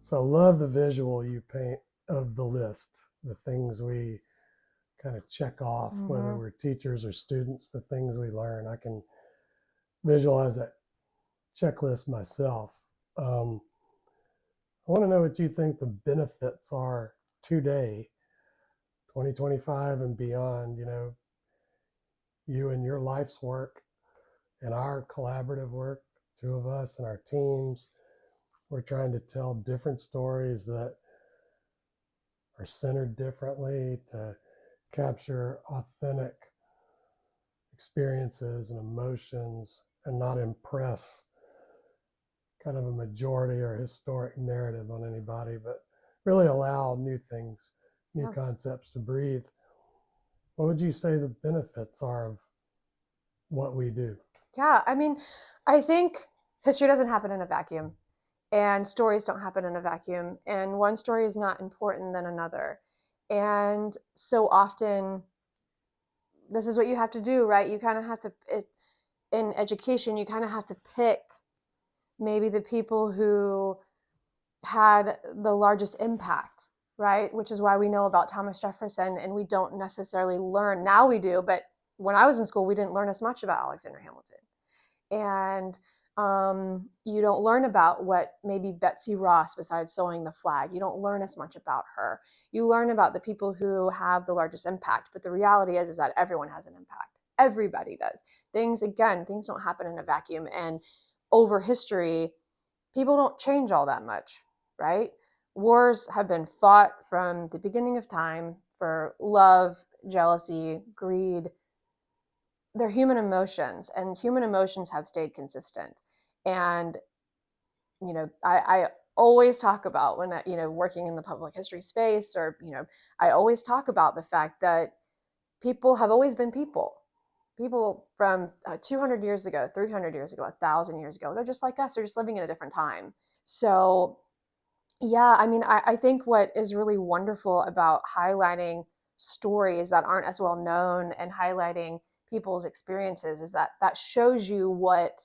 So I love the visual you paint of the list, the things we kind of check off, whether Hmm. we're teachers or students, the things we learn. I can visualize that checklist myself. Um, I want to know what you think the benefits are today, 2025 and beyond. You and your life's work and our collaborative work, two of us and our teams, we're trying to tell different stories that are centered differently to capture authentic experiences and emotions and not impress kind of a majority or historic narrative on anybody, but really allow new things, new Yeah. concepts to breathe. What would you say the benefits are of what we do? Yeah. I mean, I think history doesn't happen in a vacuum, and stories don't happen in a vacuum, and one story is not important than another. And so often, this is what you have to do, right? You kind of have to, in education, you kind of have to pick maybe the people who had the largest impact, right? Which is why we know about Thomas Jefferson and we don't necessarily learn. Now we do, but when I was in school, we didn't learn as much about Alexander Hamilton. And you don't learn about what maybe Betsy Ross, besides sewing the flag, you don't learn as much about her. You learn about the people who have the largest impact. But the reality is that everyone has an impact. Everybody does. Things don't happen in a vacuum. And over history, people don't change all that much, right? Wars have been fought from the beginning of time for love, jealousy, greed. They're human emotions, and human emotions have stayed consistent. And I always talk about when working in the public history space, or I always talk about the fact that people have always been people. People from 200 years ago, 300 years ago, 1,000 years ago, they're just like us. They're just living in a different time. So yeah, I mean, I think what is really wonderful about highlighting stories that aren't as well known and highlighting people's experiences is that that shows you what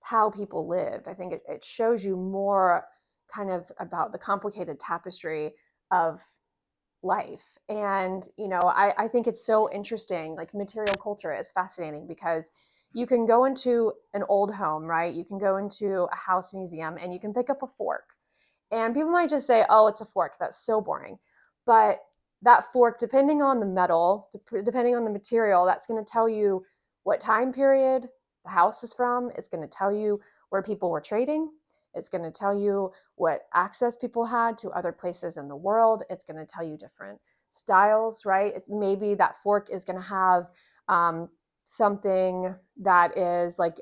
how people lived. I think it shows you more kind of about the complicated tapestry of life. And, I think it's so interesting. Like, material culture is fascinating because you can go into an old home, right? You can go into a house museum and you can pick up a fork. And people might just say, oh, it's a fork. That's so boring. But that fork, depending on the metal, depending on the material, that's going to tell you what time period the house is from. It's going to tell you where people were trading. It's going to tell you what access people had to other places in the world. It's going to tell you different styles, right? Maybe that fork is going to have something that is like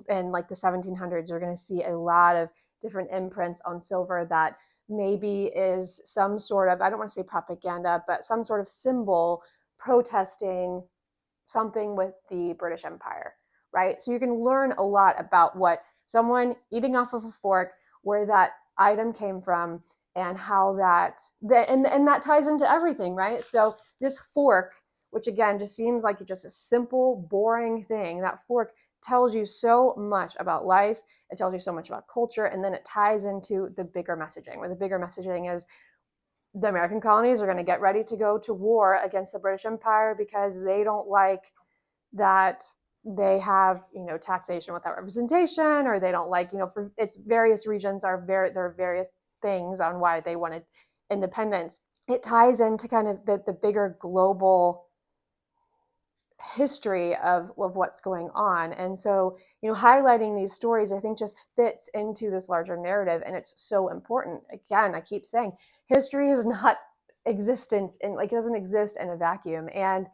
in like the 1700s. You're going to see a lot of different imprints on silver that maybe is some sort of, I don't want to say propaganda, but some sort of symbol protesting something with the British Empire, right? So you can learn a lot about what someone eating off of a fork, where that item came from, and how and that ties into everything, right? So this fork, which again just seems like just a simple, boring thing, that fork tells you so much about life. It tells you so much about culture, and then it ties into the bigger messaging, where the bigger messaging is the American colonies are going to get ready to go to war against the British Empire because they don't like that they have taxation without representation, or they don't like for its various regions are very there are various things on why they wanted independence. It ties into kind of the bigger global history of what's going on. And so, highlighting these stories, I think, just fits into this larger narrative. And it's so important. Again, I keep saying history is not existence and like it doesn't exist in a vacuum. And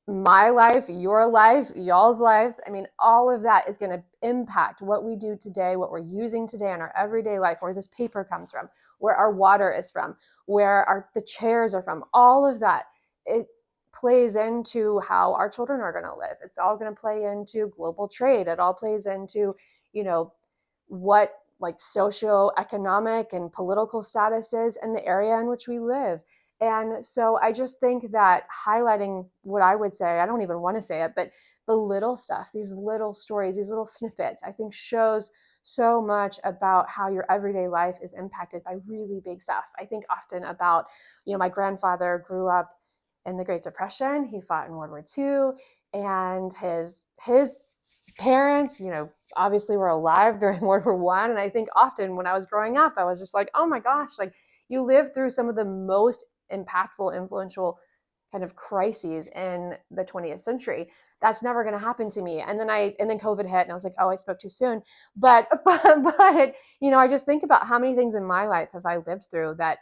my life, your life, y'all's lives, I mean, all of that is going to impact what we do today, what we're using today in our everyday life, where this paper comes from, where our water is from, where the chairs are from. All of that, it plays into how our children are going to live. It's all going to play into global trade. It all plays into, you know, what like socioeconomic and political status is in the area in which we live. And so I just think that highlighting what I would say, I don't even want to say it, but the little stuff, these little stories, these little snippets, I think shows so much about how your everyday life is impacted by really big stuff. I think often about, my grandfather grew up in the Great Depression. He fought in World War II, and his parents, obviously were alive during World War One. And I think often when I was growing up, I was just like, oh my gosh, like you lived through some of the most impactful, influential kind of crises in the 20th century. That's never going to happen to me. And then COVID hit, and I was like, oh, I spoke too soon. But I just think about how many things in my life have I lived through that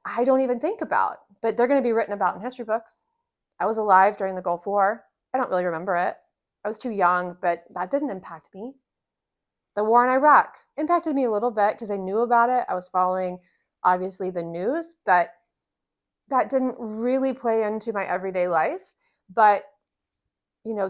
I don't even think about, but they're going to be written about in history books. I was alive during the Gulf War. I don't really remember it. I was too young, but that didn't impact me. The war in Iraq impacted me a little bit because I knew about it. I was following, obviously, the news, but that didn't really play into my everyday life. But,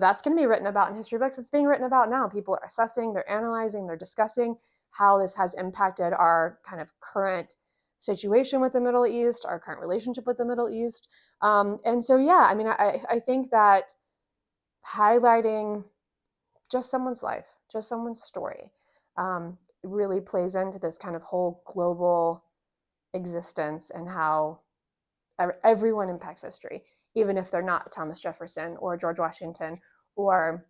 that's going to be written about in history books. It's being written about now. People are assessing, they're analyzing, they're discussing how this has impacted our kind of current situation with the Middle East, our current relationship with the Middle East. And so, yeah, I mean, I think that highlighting just someone's life, just someone's story, really plays into this kind of whole global existence and how everyone impacts history, even if they're not Thomas Jefferson or George Washington or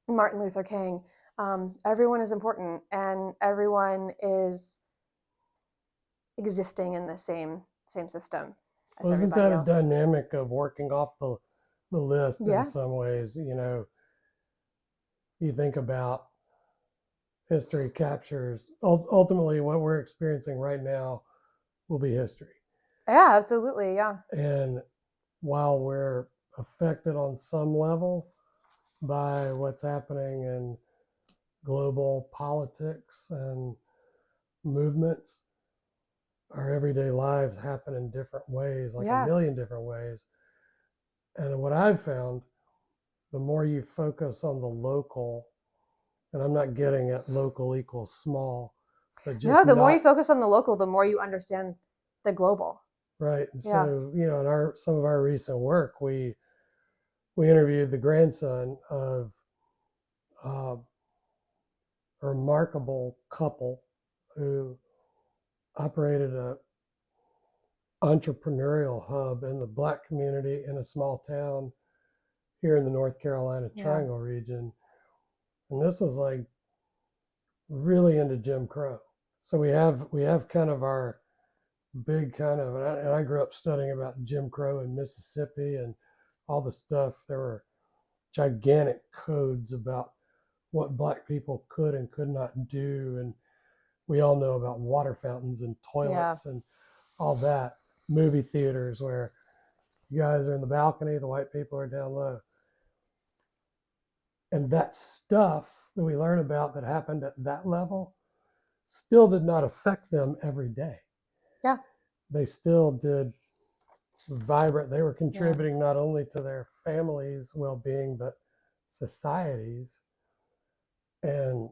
Martin Luther King. Everyone is important, and everyone is existing in the same system as Well, isn't everybody that a else. dynamic of working off the list in Yeah. some ways? You think about history captures, ultimately what we're experiencing right now will be history. Yeah, absolutely. Yeah. And while we're affected on some level by what's happening in global politics and movements, our everyday lives happen in different ways, like Yeah. a million different ways. And what I've found, the more you focus on the local, and I'm not getting at local equals small, but No, just the more you not focus on the local, the more you understand the global. right. And Yeah. so, in some of our recent work, we interviewed the grandson of uh, a remarkable couple who operated a entrepreneurial hub in the Black community in a small town here in the North Carolina Yeah. Triangle region. And this was like really into Jim Crow. So we have kind of our big kind of, and I grew up studying about Jim Crow in Mississippi and all the stuff. There were gigantic codes about what Black people could and could not do, and we all know about water fountains and toilets and all that. Movie theaters where you guys are in the balcony, the white people are down low. And that stuff that we learn about that happened at that level still did not affect them every day. Yeah. They still did vibrant. They were contributing not only to their families' well-being, but societies. And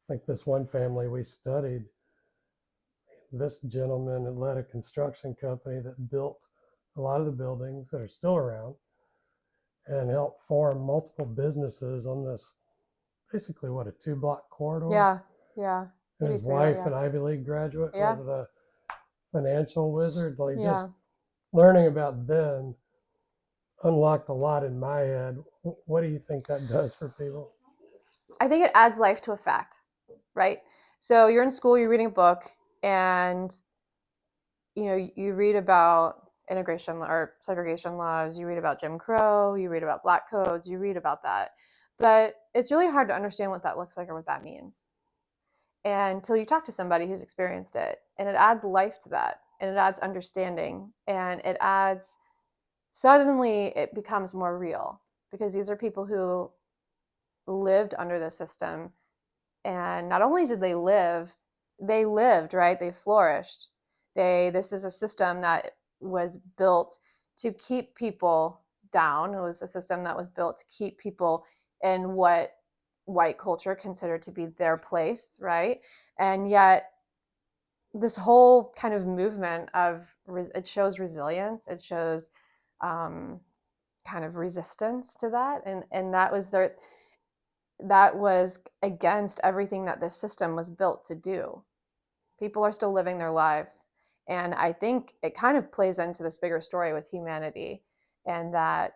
like this one family we studied, this gentleman had led a construction company that built a lot of the buildings that are still around and helped form multiple businesses on this basically what, a 2-block corridor. Yeah. And his wife, an Ivy League graduate, Yeah. was the financial wizard. Like Yeah. just learning about them unlocked a lot in my head. What do you think that does for people? I think it adds life to a fact, right? So you're in school, you're reading a book, and you read about integration or segregation laws, you read about Jim Crow, you read about black codes, you read about that. But it's really hard to understand what that looks like or what that means. And until you talk to somebody who's experienced it, and it adds life to that, and it adds understanding, and suddenly it becomes more real, because these are people who lived under the system, and not only did they lived, right? They flourished. This is a system that was built to keep people down. It was a system that was built to keep people in what white culture considered to be their place, right? And yet this whole kind of movement of it shows resilience, it shows kind of resistance to that, and that was that was against everything that this system was built to do. People are still living their lives. And I think it kind of plays into this bigger story with humanity, and that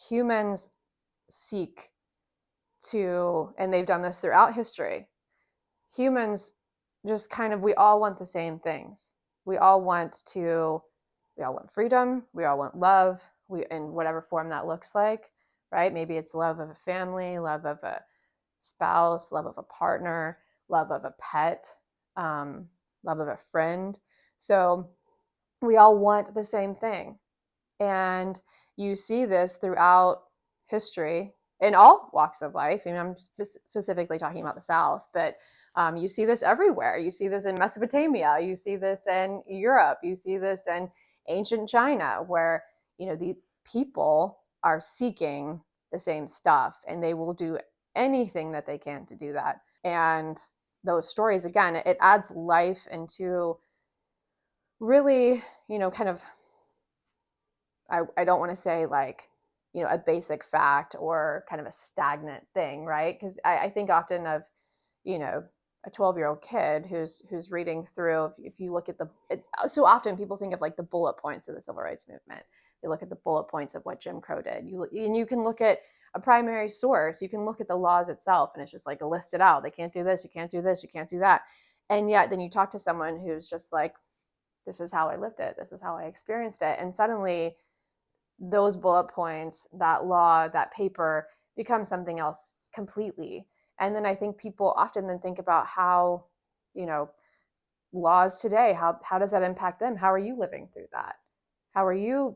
humans seek to, and they've done this throughout history, humans just kind of, we all want the same things. We all want freedom, we all want love, we, in whatever form that looks like, right? Maybe it's love of a family, love of a spouse, love of a partner, love of a pet, love of a friend. So we all want the same thing. And you see this throughout history in all walks of life. I mean, I'm specifically talking about the South, but you see this everywhere. You see this in Mesopotamia. You see this in Europe. You see this in ancient China, where, the people are seeking the same stuff, and they will do anything that they can to do that. And those stories, again, it adds life into really, kind of, I don't want to say like, a basic fact or kind of a stagnant thing, right? Because I think often of, a 12-year-old kid who's reading through, if you look at so often people think of like the bullet points of the civil rights movement. They look at the bullet points of what Jim Crow did. And you can look at a primary source, you can look at the laws itself, and it's just like listed out. They can't do this, you can't do this, you can't do that. And yet then you talk to someone who's just like, this is how I lived it, this is how I experienced it. And suddenly those bullet points, that law, that paper becomes something else completely. And then I think people often then think about how, laws today, how does that impact them? How are you living through that? How are you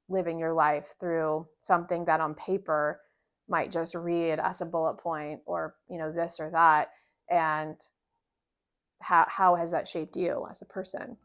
living your life through something that on paper might just read as a bullet point, or, this or that? And how has that shaped you as a person?